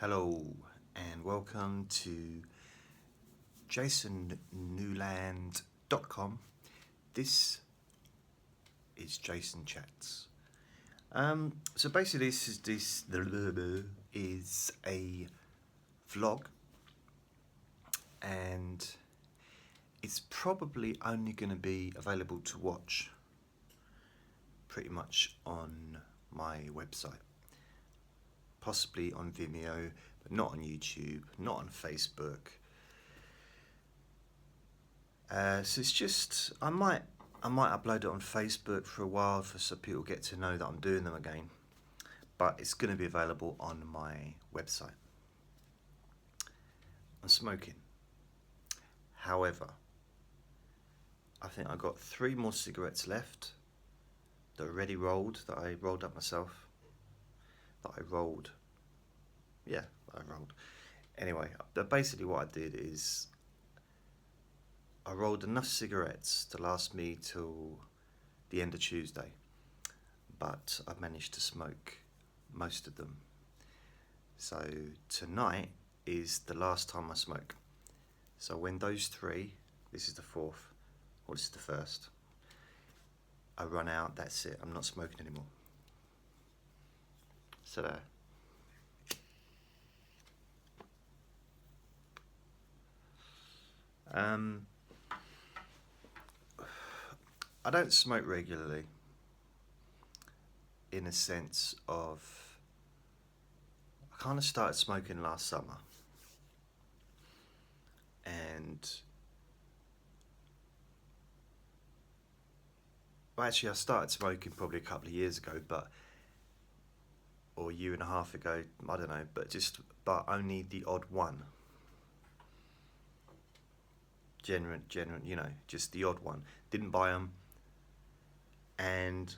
Hello and welcome to JasonNewland.com. This is JasonChats. So basically, this is a vlog, and it's probably only going to be available to watch pretty much on my website. Possibly on Vimeo, but not on YouTube, not on Facebook. So it's just I might upload it on Facebook for a while so people get to know that I'm doing them again. But it's going to be available on my website. I'm smoking. However, I think I've got 3 more cigarettes left that are already rolled, that I rolled up myself. I rolled. Anyway, basically what I did is I rolled enough cigarettes to last me till the end of Tuesday, but I managed to smoke most of them. So tonight is the last time I smoke. So when those 3, this is the 4th, or this is the 1st, I run out, that's it, I'm not smoking anymore. So there. I don't smoke regularly in a sense of I kind of started smoking last summer, and actually I started smoking probably a couple of years ago, or a year and a half ago, I don't know, but only the odd one. Genuine, just the odd one. Didn't buy them, and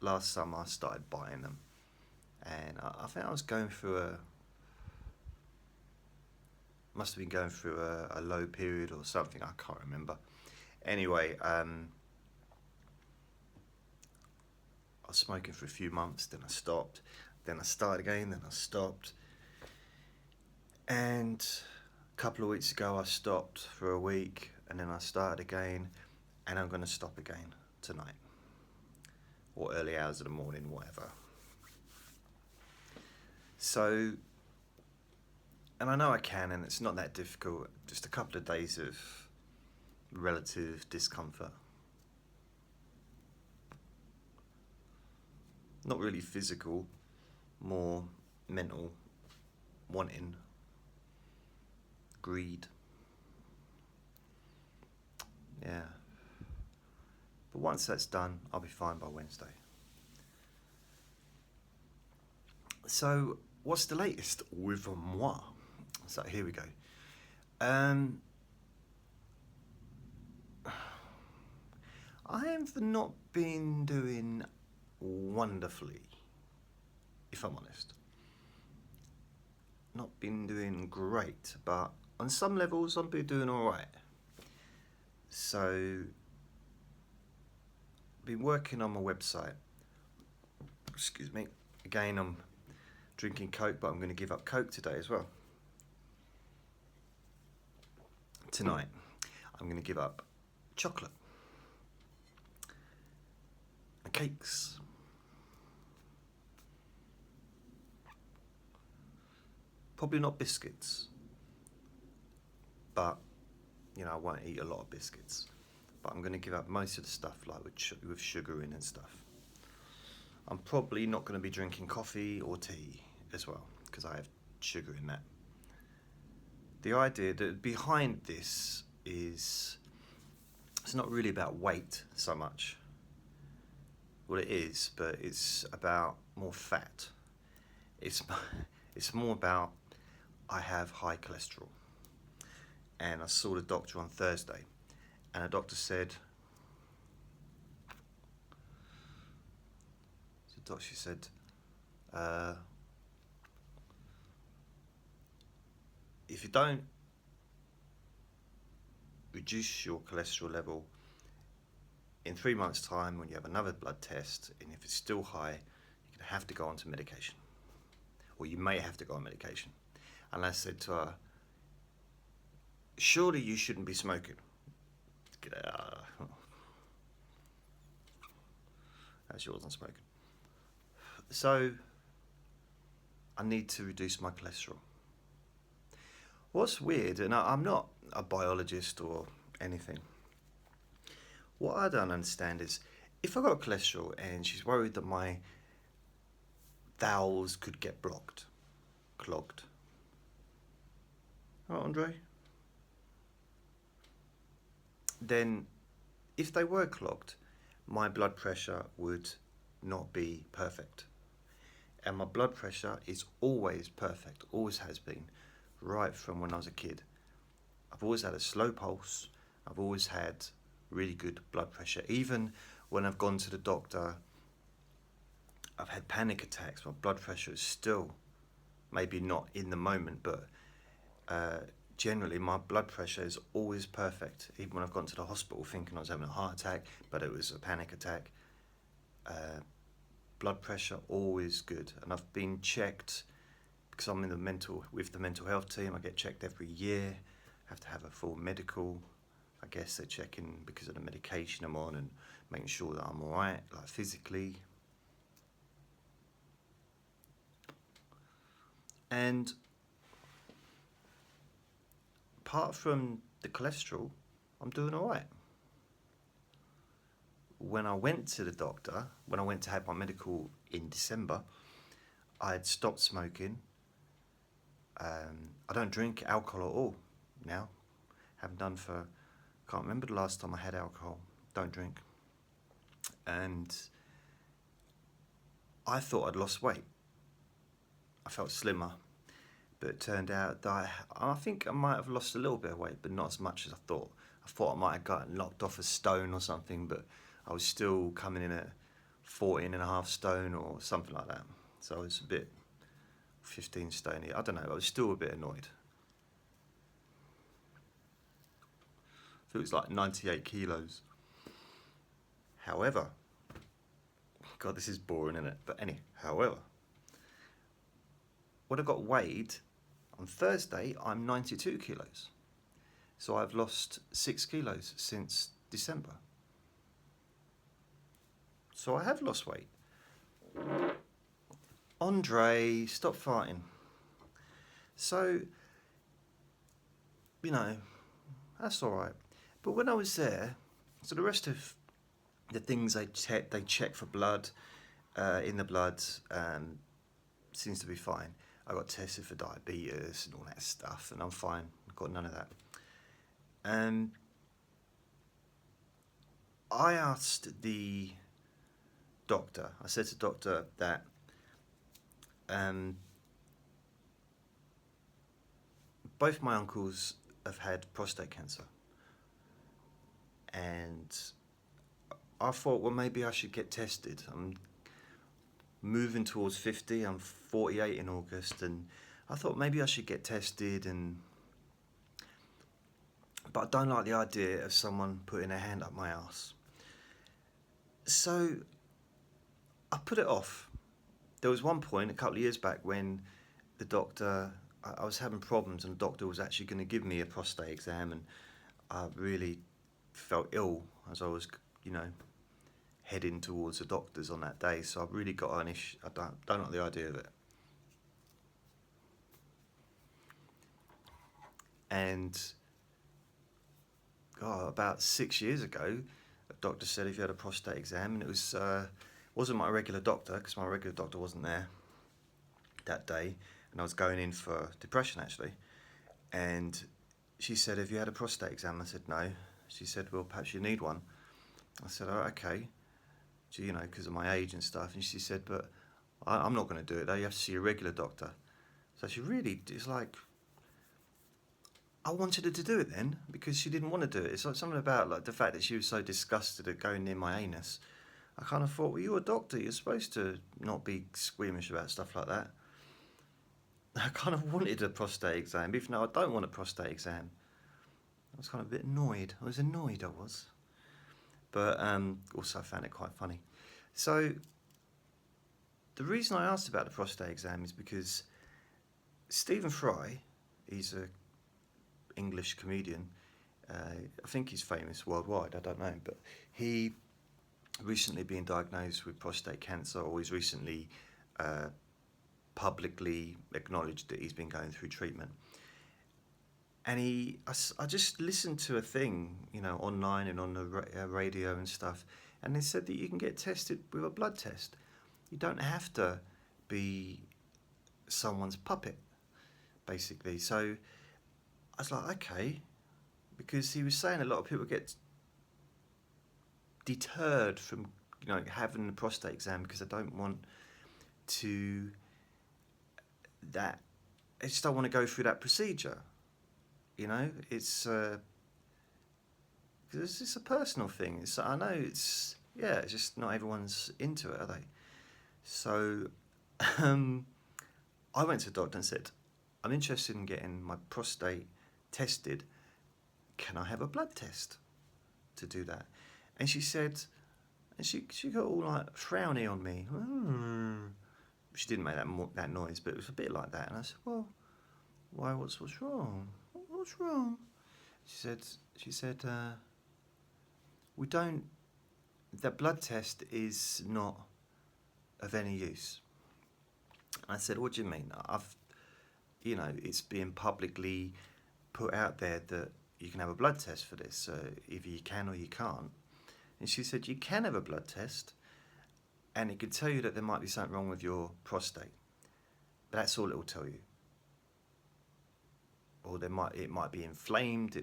last summer I started buying them, and I think I was going through must have been going through a low period or something, I can't remember. Anyway, I was smoking for a few months, then I stopped, then I started again, then I stopped. And a couple of weeks ago I stopped for a week, and then I started again, and I'm going to stop again tonight, or early hours of the morning, whatever. So, and I know I can, and it's not that difficult, just a couple of days of relative discomfort. Not really physical, more mental, wanting, greed. Yeah. But once that's done, I'll be fine by Wednesday. So, what's the latest with moi? So, here we go. I have not been doing wonderfully, if I'm honest. Not been doing great, but on some levels I've been doing alright. So, been working on my website. Excuse me. Again, I'm drinking Coke, but I'm going to give up Coke today as well. Tonight, I'm going to give up chocolate and cakes. Probably not biscuits, but I won't eat a lot of biscuits. But I'm going to give up most of the stuff like with sugar in and stuff. I'm probably not going to be drinking coffee or tea as well, because I have sugar in that. The idea that behind this is, it's not really about weight so much. Well, it is, but it's about more fat. It's more about I have high cholesterol. And I saw the doctor on Thursday, and the doctor said, if you don't reduce your cholesterol level, in 3 months' time, when you have another blood test, and if it's still high, you're going to have to go onto medication. Or you may have to go on medication. And I said to her, surely you shouldn't be smoking. She wasn't smoking. So I need to reduce my cholesterol. What's weird, and I'm not a biologist or anything, what I don't understand is, if I got cholesterol and she's worried that my bowels could get clogged. Right, Andre? Then, if they were clogged, my blood pressure would not be perfect. And my blood pressure is always perfect, always has been, right from when I was a kid. I've always had a slow pulse, I've always had really good blood pressure. Even when I've gone to the doctor, I've had panic attacks, my blood pressure is still, maybe not in the moment, but generally my blood pressure is always perfect. Even when I've gone to the hospital thinking I was having a heart attack, but it was a panic attack, blood pressure always good. And I've been checked, because I'm with the mental health team. I get checked every year, have to have a full medical. I guess they're checking because of the medication I'm on and making sure that I'm alright, like physically. And apart from the cholesterol, I'm doing alright. When I went to the doctor, when I went to have my medical in December, I had stopped smoking. I don't drink alcohol at all now. Haven't done for, can't remember the last time I had alcohol. Don't drink. And I thought I'd lost weight. I felt slimmer, but it turned out that I think I might have lost a little bit of weight, but not as much as I thought. I thought I might have gotten knocked off a stone or something, but I was still coming in at 14.5 stone or something like that. So I was a bit 15 stone. I don't know, I was still a bit annoyed. I think it was like 98 kilos. However, God, this is boring, isn't it? But anyway, however, when I got weighed on Thursday, I'm 92 kilos. So I've lost 6 kilos since December. So I have lost weight. Andre, stop farting. So, that's alright. But when I was there, so the rest of the things they check for blood, in the blood, seems to be fine. I got tested for diabetes and all that stuff, and I'm fine. I've got none of that. I asked the doctor, I said to the doctor that both my uncles have had prostate cancer. And I thought, well, maybe I should get tested. I'm moving towards 50, I'm 48 in August, and I thought maybe I should get tested, but I don't like the idea of someone putting their hand up my arse. So I put it off. There was one point a couple of years back when the doctor, I was having problems, and the doctor was actually going to give me a prostate exam, and I really felt ill as I was, heading towards the doctors on that day. So I've really got an issue. I don't like the idea of it. And about 6 years ago, a doctor said if you had a prostate exam, and it wasn't my regular doctor, because my regular doctor wasn't there that day, and I was going in for depression actually. And she said, have you had a prostate exam? I said no. She said, well, perhaps you need one. I said, oh, okay. Because of my age and stuff. And she said, but I'm not going to do it though. You have to see a regular doctor. So she really, it's like, I wanted her to do it then, because she didn't want to do it. It's like something about like the fact that she was so disgusted at going near my anus. I kind of thought, well, you're a doctor. You're supposed to not be squeamish about stuff like that. I kind of wanted a prostate exam, even though I don't want a prostate exam. I was kind of a bit annoyed. I was. But also I found it quite funny. So the reason I asked about the prostate exam is because Stephen Fry, he's a English comedian. I think he's famous worldwide. I don't know, but he recently been diagnosed with prostate cancer, or he's recently publicly acknowledged that he's been going through treatment. And I just listened to a thing, online and on the radio and stuff, and they said that you can get tested with a blood test. You don't have to be someone's puppet, basically. So I was like, okay, because he was saying a lot of people get deterred from, having the prostate exam because they don't want to that. I just don't want to go through that procedure. It's because it's a personal thing. I know it's just not everyone's into it, are they? So I went to the doctor and said, I'm interested in getting my prostate tested. Can I have a blood test to do that? And she said, and she got all like frowny on me. She didn't make that noise, but it was a bit like that. And I said, well, why? What's wrong? What's wrong? She said, we don't. The blood test is not of any use. I said, what do you mean? It's being publicly put out there that you can have a blood test for this. So either you can or you can't. And she said, you can have a blood test, and it could tell you that there might be something wrong with your prostate. But that's all it will tell you. Or it might be inflamed.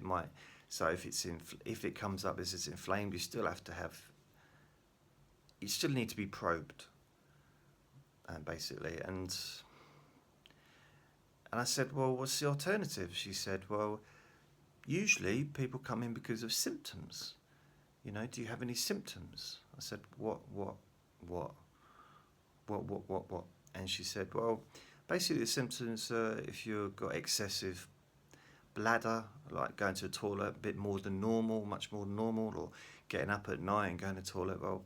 So if it comes up as it's inflamed, you still need to be probed, basically. And I said, well, what's the alternative? She said, well, usually people come in because of symptoms. Do you have any symptoms? I said, what? And she said, well, basically the symptoms are if you've got excessive bladder, like going to the toilet a bit more than normal, much more than normal, or getting up at night and going to the toilet. Well,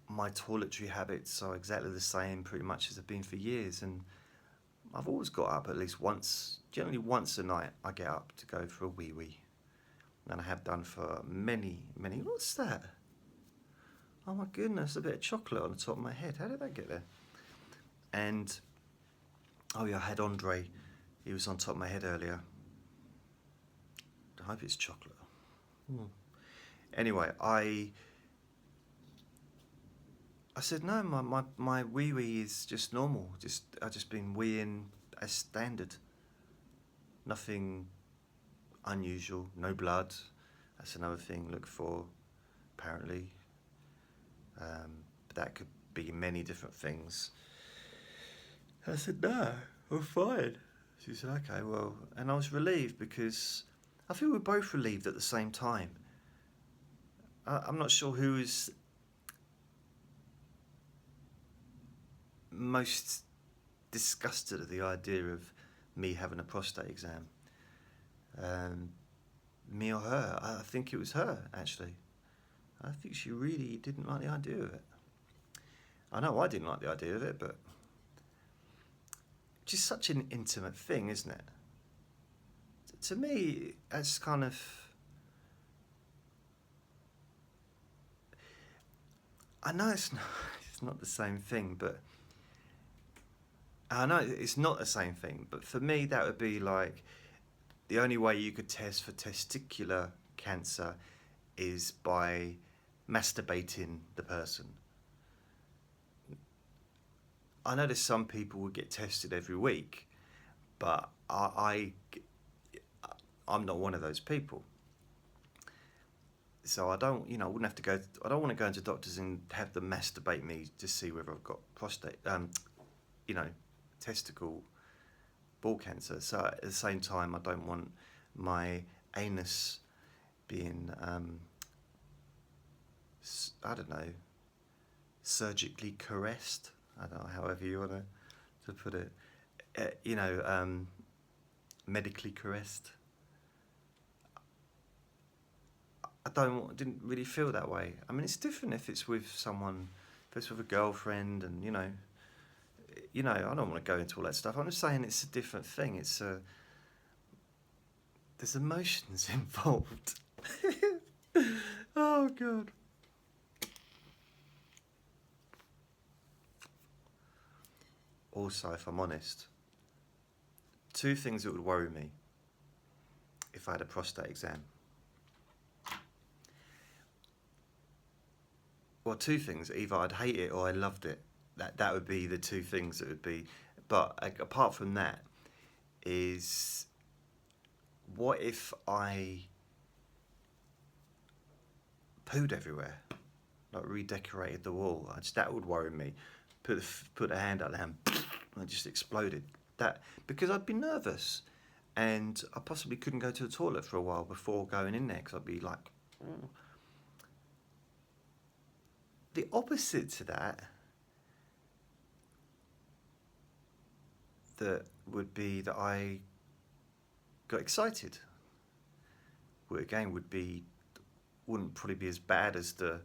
my toiletry habits are exactly the same pretty much as they've been for years, and I've always got up at least once, generally once a night I get up to go for a wee-wee, and I have done for many, what's that? Oh my goodness, a bit of chocolate on the top of my head. How did that get there? And, oh yeah, I had Andre. He was on top of my head earlier. I hope it's chocolate. Anyway, I said, no, my wee-wee is just normal. I've just been weeing as standard. Nothing unusual, no blood. That's another thing look for, apparently. But that could be many different things. I said, no, I'm fine. She said, okay, well, and I was relieved because I think we were both relieved at the same time. I'm not sure who is most disgusted at the idea of me having a prostate exam. Me or her? I think it was her, actually. I think she really didn't like the idea of it. I know I didn't like the idea of it, but just such an intimate thing, isn't it? To me, it's kind of... I know it's not the same thing, but... I know it's not the same thing, but for me that would be like... The only way you could test for testicular cancer is by masturbating the person. I know there's some people who get tested every week, but I'm not one of those people. So I don't, I wouldn't have to go. I don't want to go into doctors and have them masturbate me to see whether I've got prostate, testicle ball cancer. So at the same time, I don't want my anus being, I don't know, surgically caressed. I don't know, however you want to put it. Medically caressed. didn't really feel that way. I mean, it's different if it's with someone, if it's with a girlfriend, and I don't want to go into all that stuff. I'm just saying it's a different thing. There's emotions involved. Oh God. Also, if I'm honest, two things that would worry me if I had a prostate exam. Well, two things. Either I'd hate it or I loved it. That would be the two things that would be. But apart from that, is what if I pooed everywhere, like redecorated the wall? That would worry me. Put a hand out there and I just exploded. Because I'd be nervous, and I possibly couldn't go to the toilet for a while before going in there because I'd be like. Mm. The opposite to that would be that I got excited. Which again wouldn't probably be as bad as the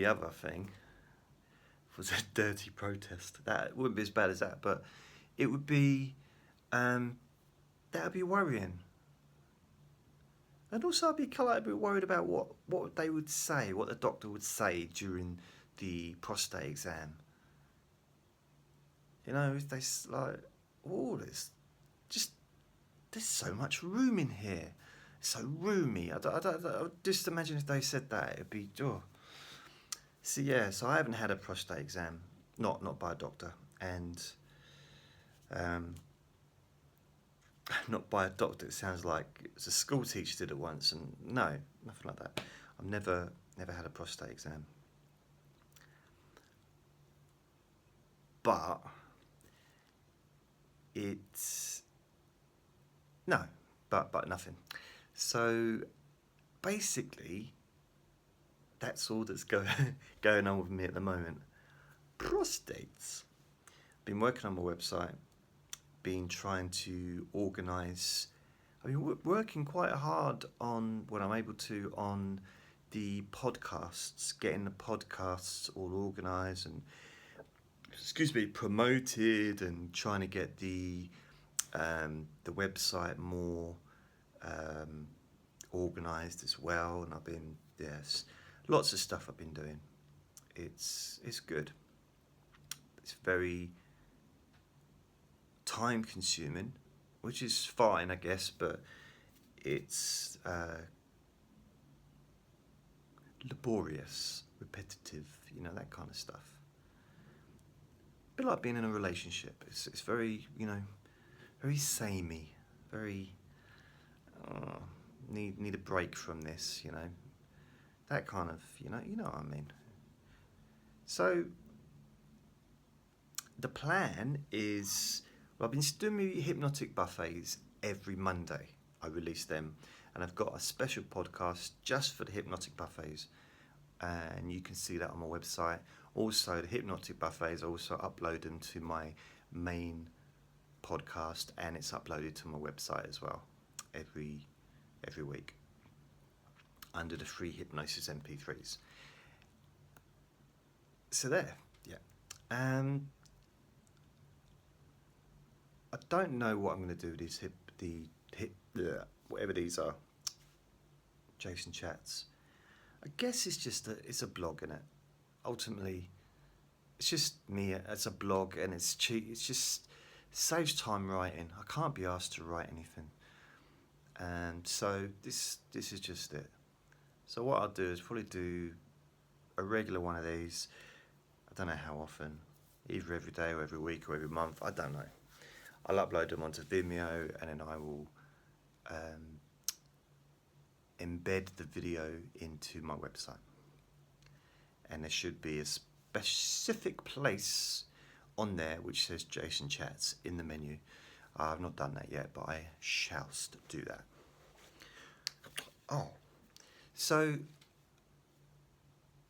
other thing was a dirty protest. That wouldn't be as bad as that, but it would be that would be worrying. And also I'd be a bit worried about what they would say, what the doctor would say during the prostate exam. If they like, there's so much room in here. It's so roomy. I just imagine if they said that, it'd be, oh. So I haven't had a prostate exam, not by a doctor, and not by a doctor. It sounds like it was a school teacher did it once, and no, nothing like that. I've never had a prostate exam. But but nothing. So basically, that's all that's going on with me at the moment. Prostates. Been working on my website. Been trying to organise. I've been working quite hard on when I'm able to on the podcasts, getting the podcasts all organised and promoted, and trying to get the website more organised as well. And I've been lots of stuff I've been doing. It's good. It's very time consuming, which is fine, I guess, but it's laborious, repetitive, that kind of stuff. A bit like being in a relationship. It's very, very samey, very need a break from this, that kind of, you know what I mean. So the plan is, I've been doing hypnotic buffets every Monday. I release them, and I've got a special podcast just for the hypnotic buffets, and you can see that on my website. Also, the hypnotic buffets, I also upload them to my main podcast, and it's uploaded to my website as well every week under the free hypnosis MP3s. So there, I don't know what I'm going to do with these whatever these are, JasonChats. I guess it's a blog, innit? Ultimately, it's just me. It's a blog, and it's cheap. It's just saves time writing. I can't be asked to write anything, and so this is just it. So what I'll do is probably do a regular one of these. I don't know how often, either every day or every week or every month. I don't know. I'll upload them onto Vimeo, and then I will embed the video into my website. And there should be a specific place on there which says JasonChats in the menu. I've not done that yet, but I shall do that. Oh, so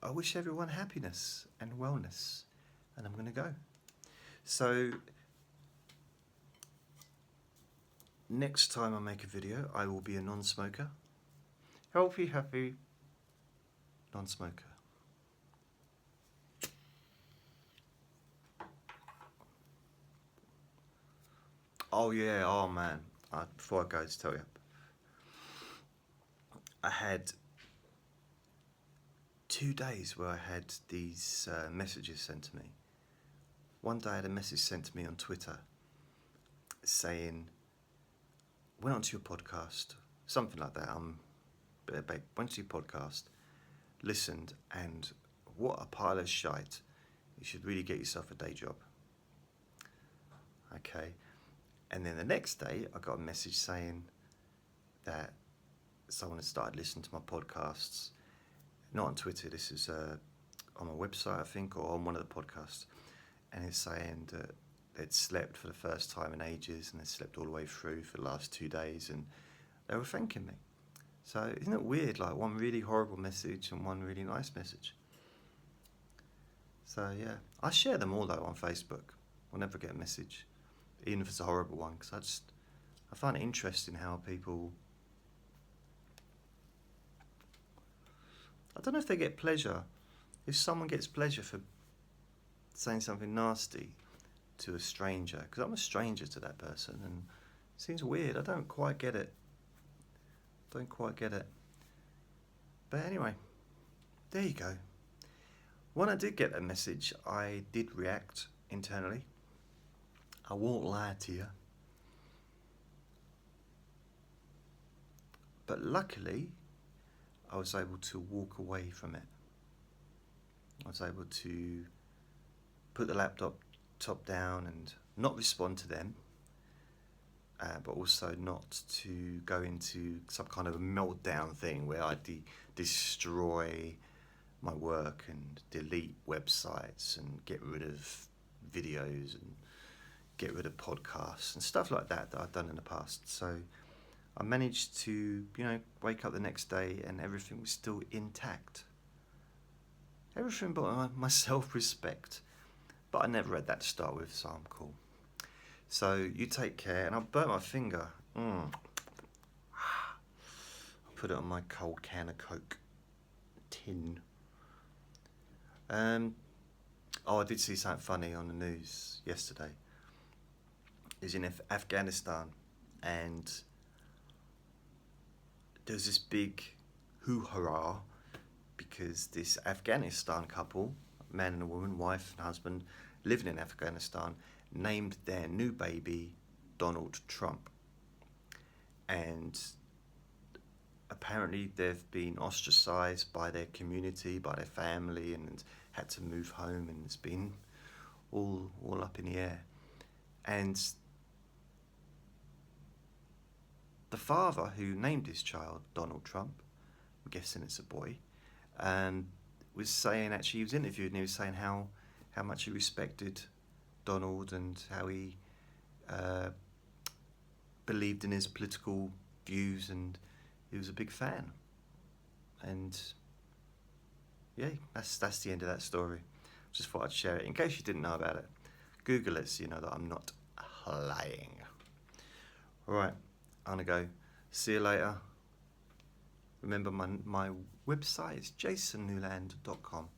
I wish everyone happiness and wellness, and I'm going to go. So next time I make a video, I will be a non-smoker. Healthy, happy non-smoker. Oh yeah, oh man. Before I go to tell you, I had 2 days where I had these messages sent to me. One day I had a message sent to me on Twitter saying, went onto your podcast, something like that. Went to your podcast, listened, and what a pile of shite. You should really get yourself a day job. Okay. And then the next day I got a message saying that someone had started listening to my podcasts. Not on Twitter, this is on my website, I think, or on one of the podcasts. And it's saying that they'd slept for the first time in ages and they slept all the way through for the last 2 days, and they were thanking me. So isn't it weird, like one really horrible message and one really nice message? So yeah, I share them all though on Facebook. I'll never get a message, even if it's a horrible one, because I find it interesting how people, I don't know if they get pleasure, if someone gets pleasure for saying something nasty to a stranger, because I'm a stranger to that person, and it seems weird. I don't quite get it. But anyway, there you go. When I did get a message, I did react internally. I won't lie to you. But luckily, I was able to walk away from it. I was able to put the laptop top down and not respond to them, but also not to go into some kind of a meltdown thing where I destroy my work and delete websites and get rid of videos and get rid of podcasts and stuff like that I've done in the past. So I managed to, wake up the next day and everything was still intact. Everything but my self-respect. But I never had that to start with, so I'm cool. So you take care, and I burnt my finger. I'll put it on my cold can of Coke tin. I did see something funny on the news yesterday. It was in Afghanistan, and there was this big hoo-hurrah because this Afghanistan couple, man and a woman, wife and husband, living in Afghanistan, named their new baby Donald Trump. And apparently they've been ostracized by their community, by their family, and had to move home, and it's been all up in the air. And the father who named his child Donald Trump, I'm guessing it's a boy, was saying, actually he was interviewed and he was saying how much he respected Donald and how he believed in his political views, and he was a big fan. And yeah, that's the end of that story. Just thought I'd share it in case you didn't know about it. Google it so you know that I'm not lying. Alright, I'm gonna go. See you later. Remember my website is jasonnewland.com.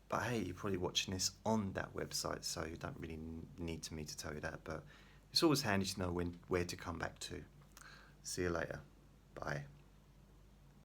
But hey, you're probably watching this on that website, so you don't really need me to tell you that. But it's always handy to know where to come back to. See you later. Bye.